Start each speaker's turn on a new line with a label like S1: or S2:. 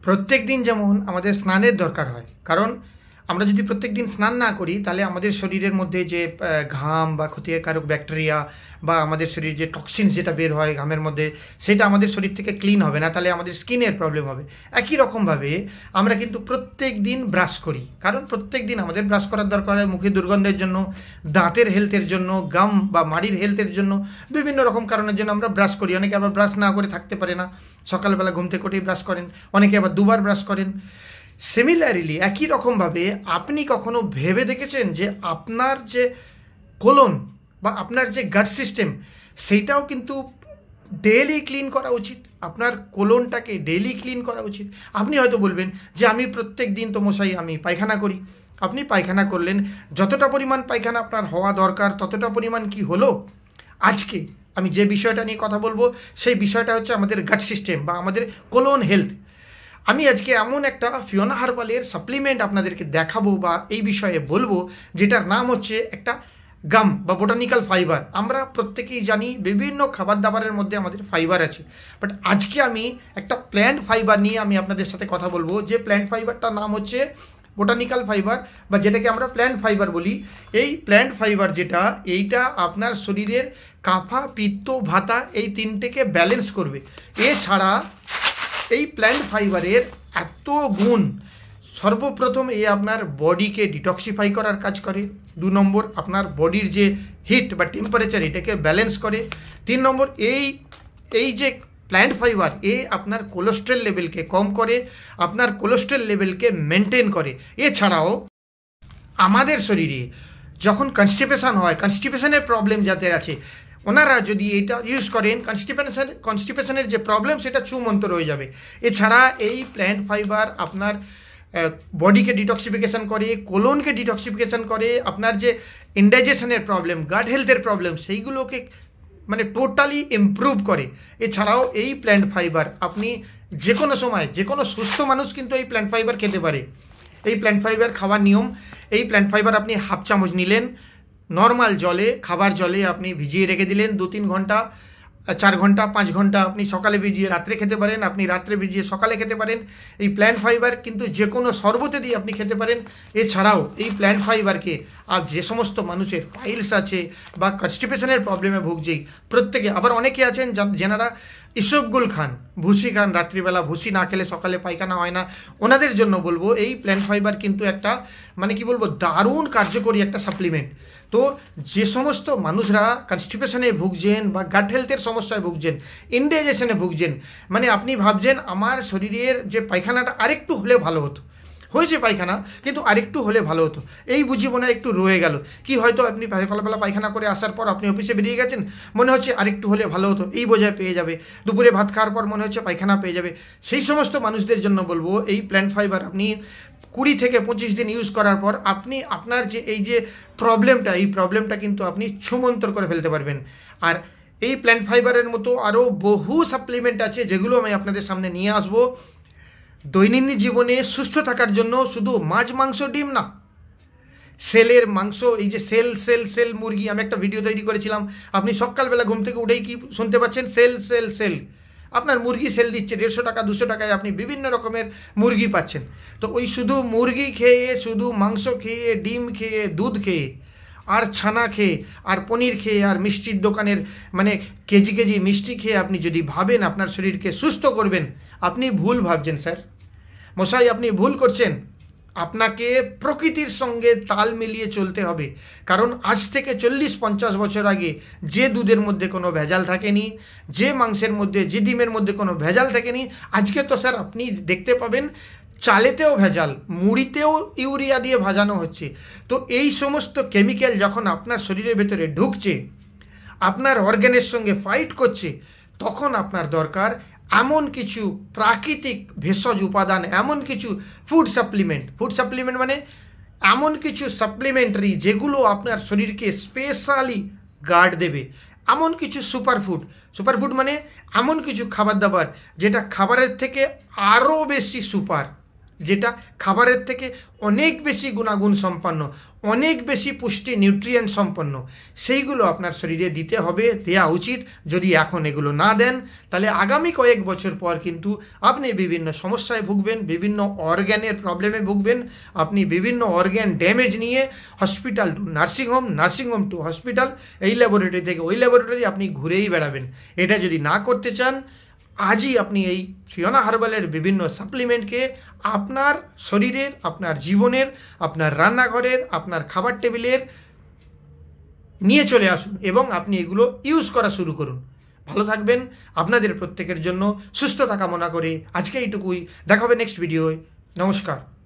S1: প্রত্যেক দিন যেমন আমাদের স্নানের দরকার হয়, কারণ আমরা যদি প্রত্যেক দিন স্নান না করি তাহলে আমাদের শরীরের মধ্যে যে ঘাম বা ক্ষতিকারক ব্যাকটেরিয়া বা আমাদের শরীরে যে টক্সিনস যেটা বের হয় ঘামের মধ্যে, সেটা আমাদের শরীর থেকে ক্লিন হবে না, তাহলে আমাদের স্কিনের প্রবলেম হবে। একই রকমভাবে আমরা কিন্তু প্রত্যেক দিন ব্রাশ করি, কারণ প্রত্যেক দিন আমাদের ব্রাশ করার দরকার হয় মুখে দুর্গন্ধের জন্য, দাঁতের হেলথের জন্য, গাম বা মাড়ির হেলথের জন্য, বিভিন্ন রকম কারণের জন্য আমরা ব্রাশ করি। অনেকে আবার ব্রাশ না করে থাকতে পারে না, সকালবেলা ঘুম থেকে উঠেই ব্রাশ করেন, অনেকে আবার দুবার ব্রাশ করেন। সিমিলারলি একই রকমভাবে আপনি কখনো ভেবে দেখেছেন যে আপনার যে কোলন বা আপনার যে গাট সিস্টেম সেইটাও কিন্তু ডেইলি ক্লিন করা উচিত? আপনার কোলনটাকে ডেইলি ক্লিন করা উচিত। আপনি হয়তো বলবেন যে আমি প্রত্যেক দিন তো মশাই আমি পায়খানা করি। আপনি পায়খানা করলেন, যতটা পরিমাণ পায়খানা আপনার হওয়া দরকার ততটা পরিমাণ কি হলো? আজকে আমি যে বিষয়টা নিয়ে কথা বলবো সেই বিষয়টা হচ্ছে আমাদের গাট সিস্টেম বা আমাদের কোলন হেলথ। আমি আজকে এমন একটা ফিওনা হার্বালের সাপ্লিমেন্ট আপনাদেরকে দেখাবো বা এই বিষয়ে বলবো, যেটার নাম হচ্ছে একটা গাম বা বোটানিক্যাল ফাইবার। আমরা প্রত্যেকেই জানি বিভিন্ন খাবার দাবারের মধ্যে আমাদের ফাইবার আছে, বাট আজকে আমি একটা প্ল্যান্ট ফাইবার নিয়ে আমি আপনাদের সাথে কথা বলবো, যে প্ল্যান্ট ফাইবারটার নাম হচ্ছে বোটানিক্যাল ফাইবার বা যেটাকে আমরা প্ল্যান্ট ফাইবার বলি। এই প্ল্যান্ট ফাইবার যেটা, এইটা আপনার শরীরের কাফা, পিত্ত, ভাতা এই তিনটেকে ব্যালেন্স করবে। এছাড়া এই প্ল্যান্ট ফাইবারের এত গুণ, সর্বপ্রথম এ আপনার বডিকে ডিটক্সিফাই করার কাজ করে। 2 নম্বর, আপনার বডির যে হিট বা টেম্পারেচার এটাকে ব্যালেন্স করে। 3 নম্বর, এই যে প্ল্যান্ট ফাইবার আপনার কোলেস্ট্রল লেভেলকে কম করে, আপনার কোলেস্ট্রল লেভেলকে মেনটেন করে। এছাড়াও আমাদের শরীরে যখন কনস্টিপেশন হয়, কনস্টিপেশনের প্রবলেম যাদের আছে ওনারা যদি এটা ইউজ করেন, কনস্টিপেশনের যে প্রবলেম সেটা ছুমন্তর হয়ে যাবে। এছাড়া এই প্ল্যান্ট ফাইবার আপনার বডিকে ডিটক্সিফিকেশন করে, কোলনকে ডিটক্সিফিকেশন করে, আপনার যে ইনডাইজেশনের প্রবলেম, গাট হেলথের প্রবলেম সেইগুলোকে মানে টোটালি ইমপ্রুভ করে। এছাড়াও এই প্ল্যান্ট ফাইবার আপনি যে কোনো সময়, যে কোনো সুস্থ মানুষ কিন্তু এই প্ল্যান্ট ফাইবার খেতে পারে। এই প্ল্যান্ট ফাইবার খাওয়ার নিয়ম, এই প্ল্যান্ট ফাইবার আপনি হাফ চামচ নিলেন, নর্মাল জলে, খাবার জলে আপনি ভিজিয়ে রেখে দিলেন 2-3 ঘন্টা, 4 ঘন্টা, 5 ঘন্টা। আপনি সকালে ভিজিয়ে রাত্রে খেতে পারেন, আপনি রাত্রে ভিজিয়ে সকালে খেতে পারেন। এই প্ল্যান্ট ফাইবার কিন্তু যে কোনো শরবতে দিয়ে আপনি খেতে পারেন। এছাড়াও এই প্ল্যান্ট ফাইবারকে আর যে সমস্ত মানুষের পাইলস আছে বা কনস্টিপেশনের প্রবলেমে ভুগছে প্রত্যেকে, আবার অনেকে আছেন যেনারা ইসবগুল খান, ভুসি খান, রাত্রিবেলা ভুসি না খেলে সকালে পায়খানা হয় না, ওনাদের জন্য বলবো এই প্ল্যান্ট ফাইবার কিন্তু একটা মানে কি বলবো দারুণ কার্যকরী একটা সাপ্লিমেন্ট। তো যে সমস্ত মানুষরা কনস্টিপেশনে ভুগছেন বা গাট হেলথের সমস্যায় ভুগছেন, ইনডাইজেশনে ভুগছেন, মানে আপনি ভাবছেন আমার শরীরের যে পায়খানাটা আরেকটু হলে ভালো হতো, হয়েছে পায়খানা কিন্তু আরেকটু হলে ভালো হতো, এই বুঝি মনে হয় একটু রয়ে গেল। কি হয়তো আপনি সকালবেলা পায়খানা করে আসার পর আপনি অফিসে বেরিয়ে গেছেন, মনে হচ্ছে আরেকটু হলে ভালো হতো, এই বোঝায় পেয়ে যাবে। দুপুরে ভাত খাওয়ার পর মনে হচ্ছে পায়খানা পেয়ে যাবে। সেই সমস্ত মানুষদের জন্য বলবো এই প্ল্যান্ট ফাইবার আপনি 20 থেকে 25 দিন ইউজ করার পর আপনি আপনার যে এই যে প্রবলেমটা, এই প্রবলেমটা কিন্তু আপনি ছুমন্তর করে ফেলতে পারবেন। আর এই প্ল্যান্ট ফাইবারের মতো আরও বহু সাপ্লিমেন্ট আছে যেগুলো আমি আপনাদের সামনে নিয়ে আসবো দৈনন্দিন জীবনে সুস্থ থাকার জন্য। শুধু মাছ, মাংস, ডিম না, সেলের মাংস, এই যে সেল মুরগি, আমি একটা ভিডিও তৈরি করেছিলাম, আপনি সকালবেলা ঘুম থেকে উঠেই কি শুনতে পাচ্ছেন? সেল। আপনার মুরগি সেল দিচ্ছে 150 টাকা 200 টাকায়, আপনি বিভিন্ন রকমের মুরগি পাচ্ছেন। তো ওই শুধু মুরগি খেয়ে, শুধু মাংস খেয়ে, ডিম খেয়ে, দুধ খেয়ে, আর ছানা খেয়ে, আর পনির খেয়ে, আর মিষ্টির দোকানের মানে কেজি মিষ্টি খেয়ে আপনি যদি ভাবেন আপনার শরীরকে সুস্থ করবেন, আপনি ভুল ভাবছেন স্যার, মশাই আপনি ভুল করছেন। আপনাকে প্রকৃতির সঙ্গে তাল মিলিয়ে চলতে হবে। কারণ আজ থেকে 40-50 বছর আগে যে দুধের মধ্যে কোনো ভেজাল থাকেনি, যে মাংসের মধ্যে, যে ডিমের মধ্যে কোনো ভেজাল থাকেনি, আজকে তো স্যার আপনি দেখতে পাবেন চালেতেও ভেজাল, মুড়িতেও ইউরিয়া দিয়ে ভাজানো হচ্ছে। তো এই সমস্ত কেমিক্যাল যখন আপনার শরীরের ভেতরে ঢুকছে, আপনার অর্গানের সঙ্গে ফাইট করছে, তখন আপনার দরকার এমন কিছু প্রাকৃতিক ভেষজ উপাদান, এমন কিছু ফুড সাপ্লিমেন্ট মানে এমন কিছু সাপ্লিমেন্টারি যেগুলো আপনার শরীরকে স্পেশালি গার্ড দেবে। এমন কিছু সুপারফুড মানে এমন কিছু খাবার দাবার যেটা খাবারের থেকে আরও বেশি সুপার। যেটা খাবারের থেকে অনেক বেশি গুণাগুণ সম্পন্ন, অনেক বেশি পুষ্টি নিউট্রিয়েন্ট সম্পন্ন, সেইগুলো আপনার শরীরে দিতে হবে, দেওয়া উচিত। যদি এখন এগুলো না দেন তাহলে আগামী কয়েক বছর পর কিন্তু আপনি বিভিন্ন সমস্যায় ভুগবেন, বিভিন্ন অর্গ্যানের প্রবলেমে ভুগবেন, আপনি বিভিন্ন অর্গ্যান ড্যামেজ নিয়ে hospital to nursing home, nursing home to hospital, এই ল্যাবরেটরি থেকে ওই ল্যাবরেটরি আপনি ঘুরেই বেড়াবেন। এটা যদি না করতে চান, আজই আপনি এই ফিওনা হার্বালের বিভিন্ন সাপ্লিমেন্টকে আপনার শরীরের, আপনার জীবনের, আপনার রান্নাঘরের, আপনার খাবার টেবিলের নিয়ে চলে আসুন এবং আপনি এগুলো ইউজ করা শুরু করুন। ভালো থাকবেন। আপনাদের প্রত্যেকের জন্য সুস্থতা কামনা করে আজকে এইটুকুই। দেখা হবে নেক্সট ভিডিওয়। নমস্কার।